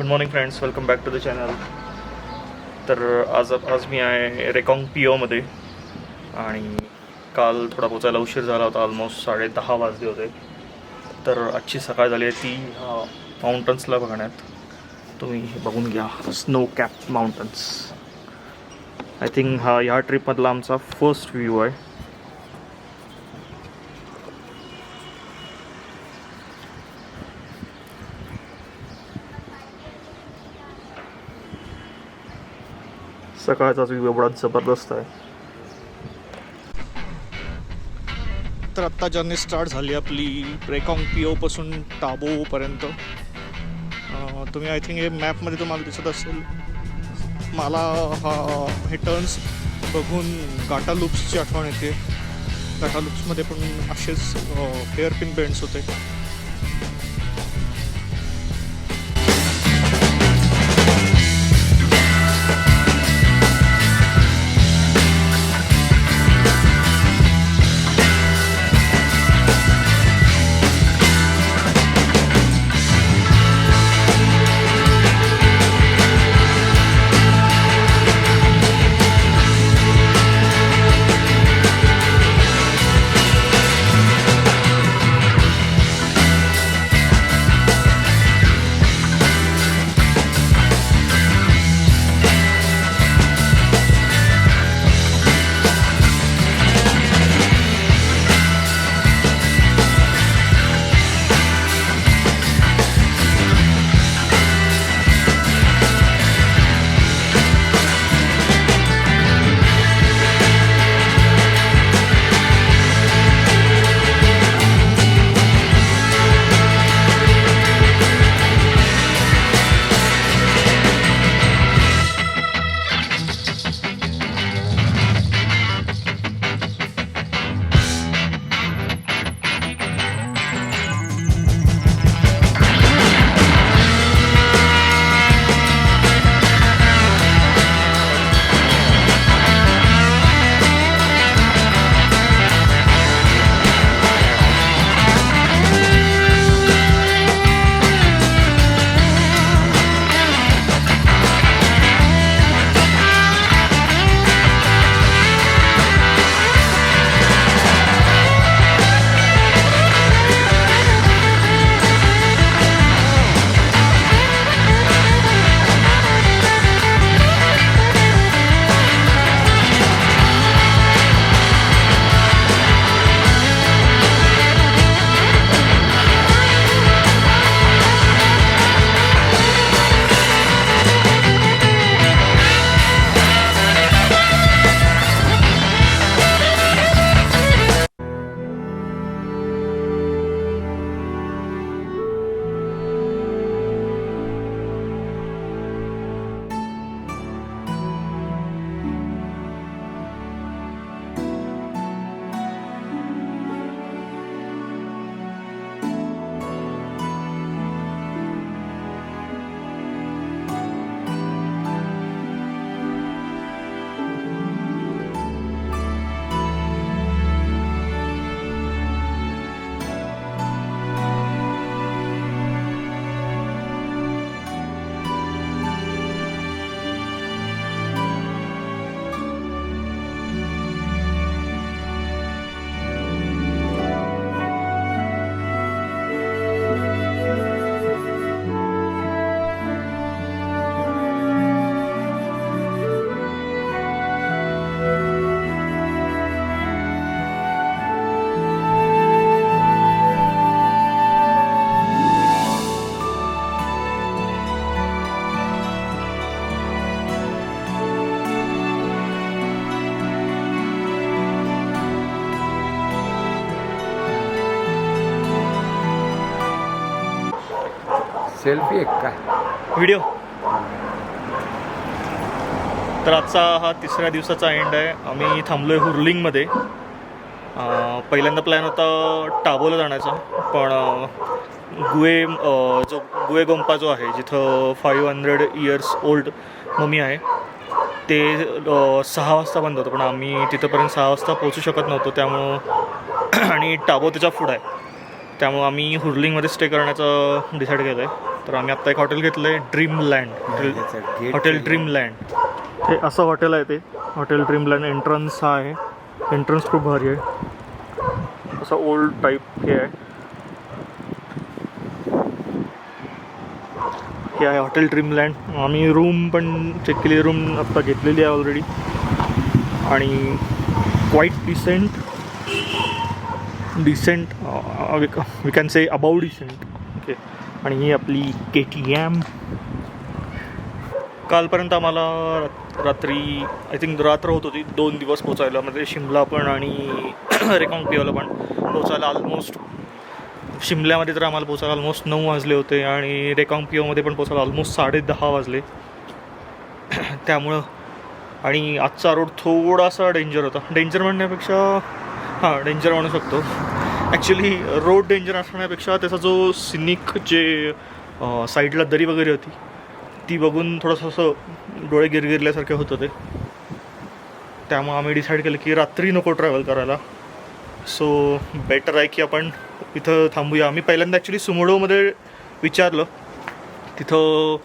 Good morning friends, welcome back to the channel. तर आज मी आहे रेकॉंग POमध्ये आणि काल थोडा पोचायला उशीर झाला होता. ऑलमोस्ट 10:30 वाजले होते. तर आजची सकाळ झाली आहे ती माउंटन्सला बघण्यात. तुम्ही हे बघून घ्या, snow cap mountains. I think ह्या ट्रिपमधला आमचा फर्स्ट व्ह्यू आहे. सकाळचाच व्ह्यू एवढा जबरदस्त आहे. तर आत्ता जर्नी स्टार्ट झाली आपली रेकॉंग POपासून टाबोपर्यंत. तुम्ही आय थिंक हे मॅपमध्ये तुम्हाला दिसत असेल. मला हे टर्न्स बघून गाटा लूप्सची आठवण येते. गाटा लूप्समध्ये पण असेच हेअरपिन बेंड्स होते. सेल्फी एक काय व्हिडिओ. तर आजचा हा तिसऱ्या दिवसाचा एंड आहे. आम्ही थांबलो आहे हुर्लिंगमध्ये. पहिल्यांदा प्लॅन होता टाबोला जाण्याचा, पण गुए गोंपा जो आहे, जिथं 500 इयर्स ओल्ड ममी आहे, ते 6 वाजता बंद होतं. पण आम्ही तिथंपर्यंत 6 वाजता पोहोचू शकत नव्हतो. त्यामुळं आणि टाबो त्याच्या पुढं आहे, त्यामुळं आम्ही हुर्लिंगमध्ये स्टे करण्याचं डिसाईड केलं आहे. तर आम्ही आत्ता एक हॉटेल घेतलं आहे, ड्रीमलँड हॉटेल ड्रीमलँड. हे असं हॉटेल आहे, ते हॉटेल ड्रीमलँड. एंट्रन्स हा आहे, एंट्रन्स खूप भारी आहे, असं ओल्ड टाईप हे आहे. हे आहे हॉटेल ड्रीमलँड. आम्ही रूम पण चेक केली, रूम आत्ता घेतलेली आहे ऑलरेडी आणि quite decent we can say about decent. Okay. आणि ही आपली KTM. कालपर्यंत आम्हाला रात्री आय थिंक रात्र होत होती, 2 दिवस पोचायला, म्हणजे शिमला पण आणि रेकॉंग पिओला पण पोचायला. ऑलमोस्ट शिमल्यामध्ये तर आम्हाला पोचायला ऑलमोस्ट 9 वाजले होते आणि रेकॉंग पिओमध्ये पण पोचायला ऑलमोस्ट 10:30 वाजले. त्यामुळं आणि आजचा रोड थोडासा डेंजर होता. डेंजर म्हणण्यापेक्षा हां डेंजर म्हणू शकतो. ॲक्च्युली रोड डेंजर असण्यापेक्षा त्याचा जो सिनिक जे साईडला दरी वगैरे होती ती बघून थोडंसं असं डोळे गिरगिरल्यासारखे होत होते. त्यामुळे आम्ही डिसाईड केलं की रात्री नको ट्रॅव्हल करायला. सो बेटर आहे की आपण इथं थांबूया. आम्ही पहिल्यांदा ॲक्च्युली सुमोडोमध्ये विचारलं, तिथं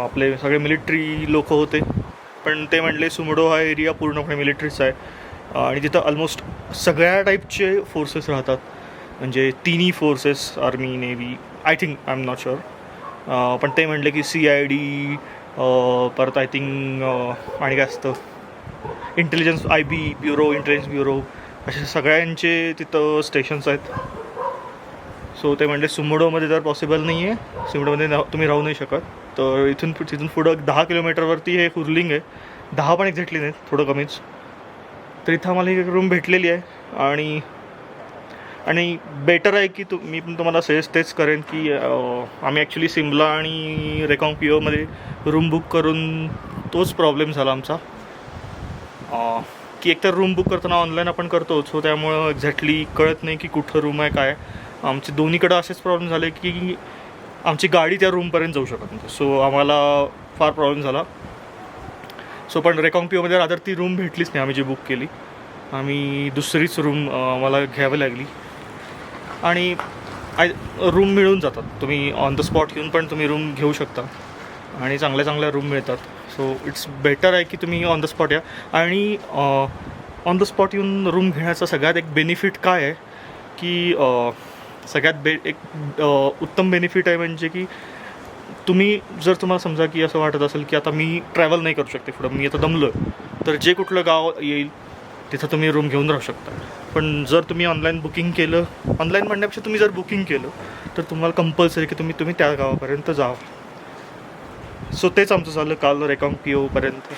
आपले सगळे मिलिटरी लोक होते, पण ते म्हटले सुमोडो हा एरिया पूर्णपणे मिलिटरीचा आहे आणि तिथं ऑलमोस्ट सगळ्या टाईपचे फोर्सेस राहतात, म्हणजे तिन्ही forces, army, navy, I think, I am not sure. पण ते म्हटले की CID, परत आय थिंक आणि काय असतं intelligence, IB bureau, intelligence bureau, असे सगळ्यांचे तिथं स्टेशन्स आहेत. सो ते म्हटले सुमोडोमध्ये जर पॉसिबल नाही आहे, सुमोडोमध्ये तुम्ही राहू नाही शकत, तर तिथून पुढं 10 किलोमीटरवरती हे कुर्लिंग आहे. 10 पण एक्झॅक्टली नाही, थोडं कमीच. तर इथं आम्हाला एक रूम भेटलेली आहे आणि बेटर आहे की मी पण तुम्हाला सजेस्ट तेच करेन की आम्ही ॲक्च्युली सिमला आणि रेकॉंग पिओमध्ये रूम बुक करून तोच प्रॉब्लेम झाला आमचा की एकतर रूम बुक करताना ऑनलाईन आपण करतो, सो त्यामुळं एक्झॅक्टली कळत नाही की कुठं रूम आहे काय. आमचे दोन्हीकडं असेच प्रॉब्लेम झाले की आमची गाडी त्या रूमपर्यंत जाऊ शकत नव्हती. सो आम्हाला फार प्रॉब्लेम झाला. सो पण रेकॉंग पिओमध्ये रादर ती रूम भेटलीच नाही आम्ही जी बुक केली. आम्ही दुसरीच रूम आम्हाला घ्यावी लागली आणि रूम मिळून जातात, तुम्ही ऑन द स्पॉट येऊन पण तुम्ही रूम घेऊ शकता आणि चांगल्या रूम मिळतात. सो इट्स बेटर आहे की तुम्ही ऑन द स्पॉट या. आणि ऑन द स्पॉट येऊन रूम घेण्याचा सगळ्यात एक बेनिफिट काय आहे की सगळ्यात एक उत्तम बेनिफिट आहे म्हणजे की तुम्ही जर तुम्हाला समजा की असं वाटत असेल की आता मी ट्रॅव्हल नाही करू शकते पुढं, मी आता दमलो, तर जे कुठलं गाव येईल तिथं तुम्ही रूम घेऊन राहू शकता. पण जर तुम्ही ऑनलाईन बुकिंग केलं, ऑनलाईन म्हणण्यापेक्षा तुम्ही जर बुकिंग केलं तर तुम्हाला कंपल्सरी की तुम्ही त्या गावापर्यंत जावं. सो तेच आमचं झालं काल रेकॉंग पिओपर्यंत.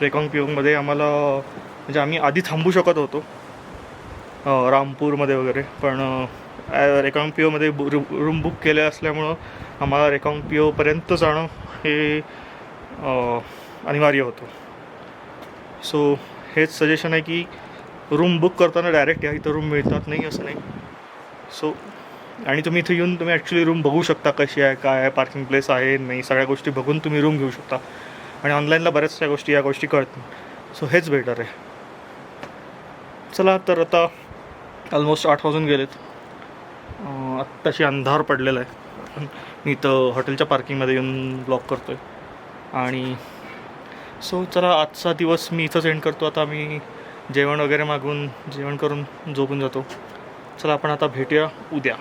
रेकॉंग पिओमध्ये आम्हाला म्हणजे आम्ही आधी थांबू शकत होतो रामपूरमध्ये वगैरे, पण रेकॉंग पिओमध्ये रूम बुक केले असल्यामुळं आम्हाला रेकॉंग पिओपर्यंत जाणं हे अनिवार्य होतं. सो हेच सजेशन आहे की रूम बुक करताना डायरेक्ट या, इथं रूम मिळतात नाही असं नाही. सो आणि तुम्ही इथं येऊन तुम्ही ॲक्च्युली रूम बघू शकता कशी आहे, काय आहे, पार्किंग प्लेस आहे नाही, सगळ्या गोष्टी बघून तुम्ही रूम घेऊ शकता. आणि ऑनलाईनला बऱ्याचशा गोष्टी या गोष्टी कळत नाही. सो हेच बेटर आहे. चला तर आता ऑलमोस्ट 8 वाजून गेलेत. आत्ताशी अंधार पडलेला आहे. मी इथं हॉटेलच्या पार्किंगमध्ये येऊन ब्लॉक करतो आहे आणि सो चला आजचा दिवस मी इथंच एंड करतो. आता मी जेवण वगैरे मागवून जेवण करून झोपून जातो. चला आपण आता भेटूया उद्या.